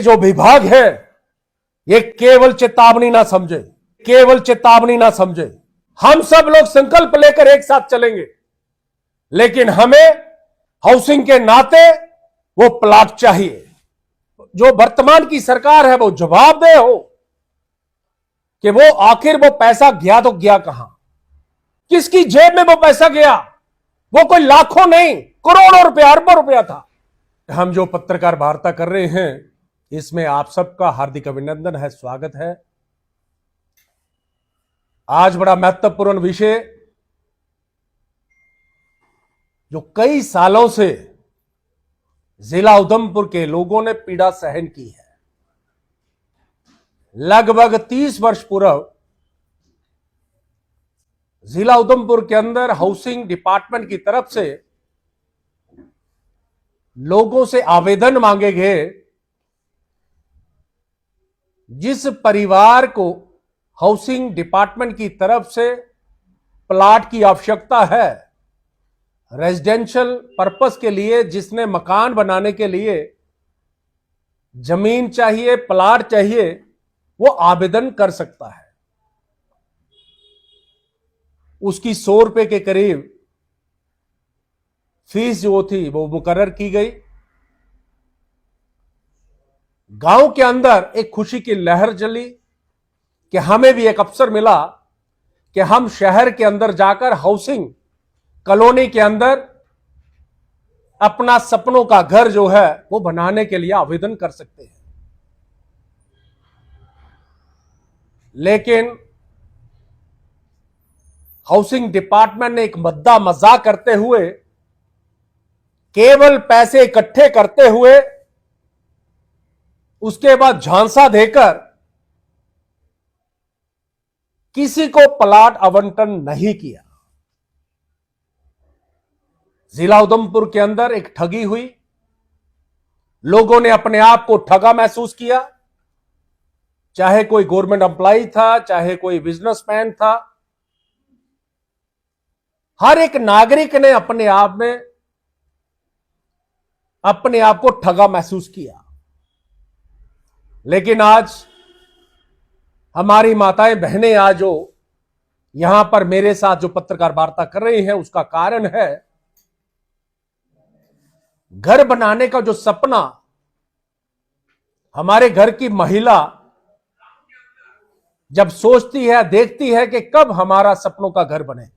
जो विभाग है ये केवल चेतावनी ना समझे, केवल चेतावनी ना समझे। हम सब लोग संकल्प लेकर एक साथ चलेंगे, लेकिन हमें हाउसिंग के नाते वो प्लाट चाहिए। जो वर्तमान की सरकार है वो जवाबदेह हो कि वो आखिर वो पैसा गया तो गया कहां, किसकी जेब में वो पैसा गया। वो कोई लाखों नहीं, करोड़ों रुपया, अरबों रुपया था। हम जो पत्रकार वार्ता कर रहे हैं इसमें आप सबका हार्दिक अभिनंदन है, स्वागत है। आज बड़ा महत्वपूर्ण विषय जो कई सालों से जिला उधमपुर के लोगों ने पीड़ा सहन की है। लगभग 30 वर्ष पूर्व जिला उधमपुर के अंदर हाउसिंग डिपार्टमेंट की तरफ से लोगों से आवेदन मांगे गए। जिस परिवार को हाउसिंग डिपार्टमेंट की तरफ से प्लाट की आवश्यकता है, रेजिडेंशियल पर्पस के लिए, जिसने मकान बनाने के लिए जमीन चाहिए, प्लाट चाहिए, वो आवेदन कर सकता है। उसकी 100 रुपए के करीब फीस जो थी वो मुकर्रर की गई। गांव के अंदर एक खुशी की लहर चली कि हमें भी एक अवसर मिला कि हम शहर के अंदर जाकर हाउसिंग कॉलोनी के अंदर अपना सपनों का घर जो है वो बनाने के लिए आवेदन कर सकते हैं। लेकिन हाउसिंग डिपार्टमेंट ने एक मद्दा मजाक करते हुए, केवल पैसे इकट्ठे करते हुए, उसके बाद झांसा देकर किसी को प्लाट आवंटन नहीं किया। जिला उधमपुर के अंदर एक ठगी हुई। लोगों ने अपने आप को ठगा महसूस किया, चाहे कोई गवर्नमेंट एम्प्लॉय था, चाहे कोई बिजनेसमैन था। हर एक नागरिक ने अपने आप को ठगा महसूस किया। लेकिन आज हमारी माताएं बहनें आज जो यहां पर मेरे साथ जो पत्रकार वार्ता कर रही हैं, उसका कारण है घर बनाने का जो सपना हमारे घर की महिला जब सोचती है, देखती है कि कब हमारा सपनों का घर बने।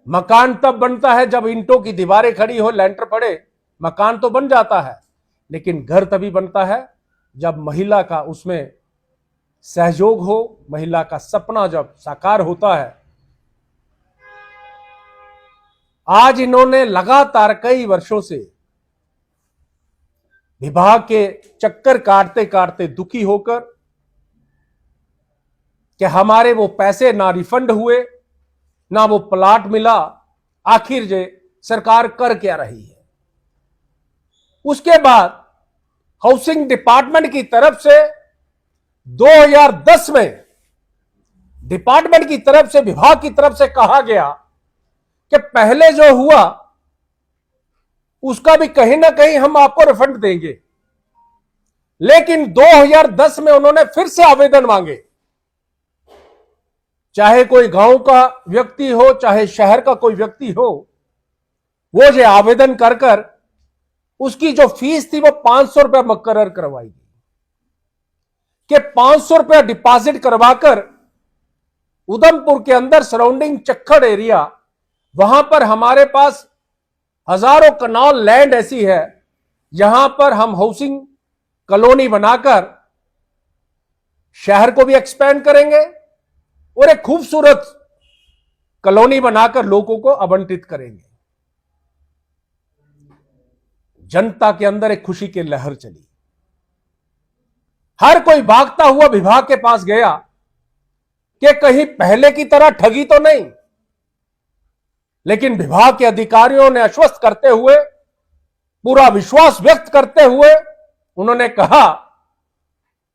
मकान तब बनता है जब ईंटों की दीवारें खड़ी हो, लेंटर पड़े, मकान तो बन जाता है। लेकिन घर तभी बनता है जब महिला का उसमें सहयोग हो, महिला का सपना जब साकार होता है। आज इन्होंने लगातार कई वर्षों से विभाग के चक्कर काटते काटते दुखी होकर कि हमारे वो पैसे ना रिफंड हुए, ना वो प्लाट मिला, आखिर जे सरकार कर क्या रही है। उसके बाद हाउसिंग डिपार्टमेंट की तरफ से 2010 में डिपार्टमेंट की तरफ से, विभाग की तरफ से कहा गया कि पहले जो हुआ उसका भी कहीं ना कहीं हम आपको रिफंड देंगे। लेकिन 2010 में उन्होंने फिर से आवेदन मांगे, चाहे कोई गांव का व्यक्ति हो, चाहे शहर का कोई व्यक्ति हो, वो जो आवेदन कर कर उसकी जो फीस थी वो 500 रुपया मुकर्रर करवाई गई कि 500 रुपया डिपॉजिट करवाकर उधमपुर के अंदर सराउंडिंग चक्खड़ एरिया, वहां पर हमारे पास हजारों कनाल लैंड ऐसी है जहां पर हम हाउसिंग कॉलोनी बनाकर शहर को भी एक्सपेंड करेंगे और एक खूबसूरत कॉलोनी बनाकर लोगों को आवंटित करेंगे। जनता के अंदर एक खुशी की लहर चली। हर कोई भागता हुआ विभाग के पास गया कि कहीं पहले की तरह ठगी तो नहीं। लेकिन विभाग के अधिकारियों ने आश्वस्त करते हुए, पूरा विश्वास व्यक्त करते हुए उन्होंने कहा,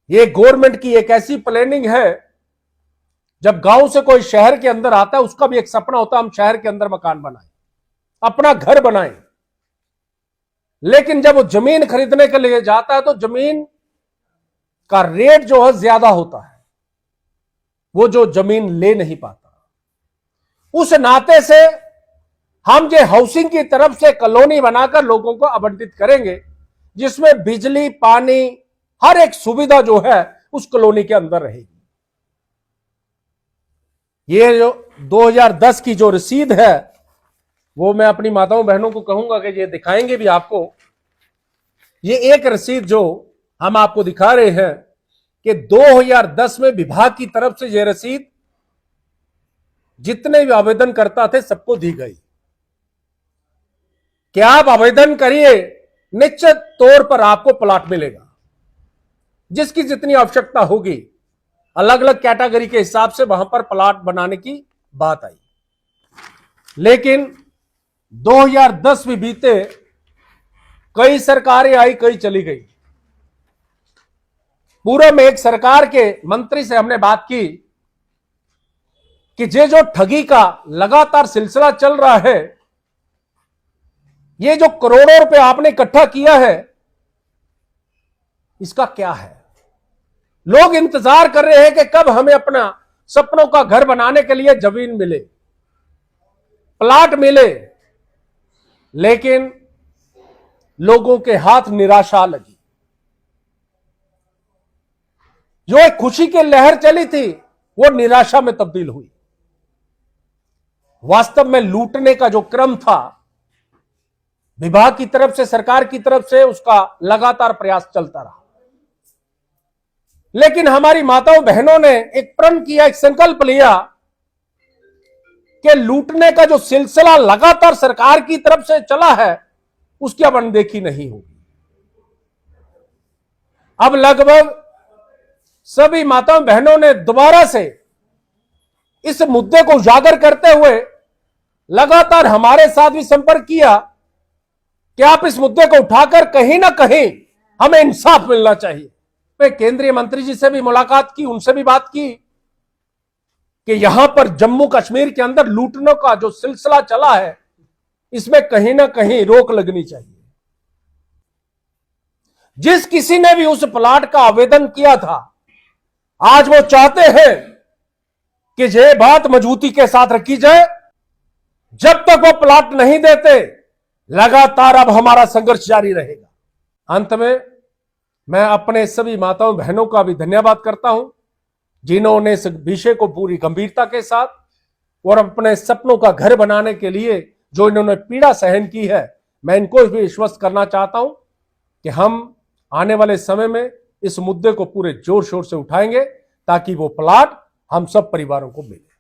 यह गवर्नमेंट की एक ऐसी प्लानिंग है, जब गांव से कोई शहर के अंदर आता है उसका भी एक सपना होता है हम शहर के अंदर मकान बनाएं, अपना घर बनाएं। लेकिन जब वो जमीन खरीदने के लिए जाता है तो जमीन का रेट जो है ज्यादा होता है, वो जो जमीन ले नहीं पाता। उस नाते से हम जो हाउसिंग की तरफ से कॉलोनी बनाकर लोगों को आवंटित करेंगे, जिसमें बिजली, पानी, हर एक सुविधा जो है उस कॉलोनी के अंदर रहेगी। ये जो 2010 की जो रसीद है, वो मैं अपनी माताओं बहनों को कहूंगा कि ये दिखाएंगे भी आपको। ये एक रसीद जो हम आपको दिखा रहे हैं कि 2010 में विभाग की तरफ से ये रसीद जितने भी आवेदन करता थे सबको दी गई कि आप आवेदन करिए, निश्चित तौर पर आपको प्लॉट मिलेगा। जिसकी जितनी आवश्यकता होगी, अलग अलग कैटेगरी के हिसाब से वहां पर प्लॉट बनाने की बात आई। लेकिन 2010 भी बीते, कई सरकारें आई, कई चली गई। पूर्व में एक सरकार के मंत्री से हमने बात की कि ये जो ठगी का लगातार सिलसिला चल रहा है, ये जो करोड़ों रुपए आपने इकट्ठा किया है, इसका क्या है? लोग इंतजार कर रहे हैं कि कब हमें अपना सपनों का घर बनाने के लिए जमीन मिले, प्लॉट मिले। लेकिन लोगों के हाथ निराशा लगी। जो एक खुशी की लहर चली थी, वो निराशा में तब्दील हुई। वास्तव में लूटने का जो क्रम था, विभाग की तरफ से, सरकार की तरफ से, उसका लगातार प्रयास चलता रहा। लेकिन हमारी माताओं बहनों ने एक प्रण किया, एक संकल्प लिया कि लूटने का जो सिलसिला लगातार सरकार की तरफ से चला है, उसकी अब अनदेखी नहीं होगी। अब लगभग सभी माताओं बहनों ने दोबारा से इस मुद्दे को उजागर करते हुए लगातार हमारे साथ भी संपर्क किया कि आप इस मुद्दे को उठाकर कहीं ना कहीं हमें इंसाफ मिलना चाहिए। मैं केंद्रीय मंत्री जी से भी मुलाकात की, उनसे भी बात की कि यहां पर जम्मू कश्मीर के अंदर लूटने का जो सिलसिला चला है, इसमें कहीं ना कहीं रोक लगनी चाहिए। जिस किसी ने भी उस प्लॉट का आवेदन किया था, आज वो चाहते हैं कि यह बात मजबूती के साथ रखी जाए। जब तक वो प्लॉट नहीं देते, लगातार अब हमारा संघर्ष जारी रहेगा। अंत में मैं अपने सभी माताओं बहनों का भी धन्यवाद करता हूं, जिन्होंने इस विषय को पूरी गंभीरता के साथ और अपने सपनों का घर बनाने के लिए जो इन्होंने पीड़ा सहन की है। मैं इनको भी विश्वस्त करना चाहता हूं कि हम आने वाले समय में इस मुद्दे को पूरे जोर शोर से उठाएंगे, ताकि वो प्लॉट हम सब परिवारों को मिले।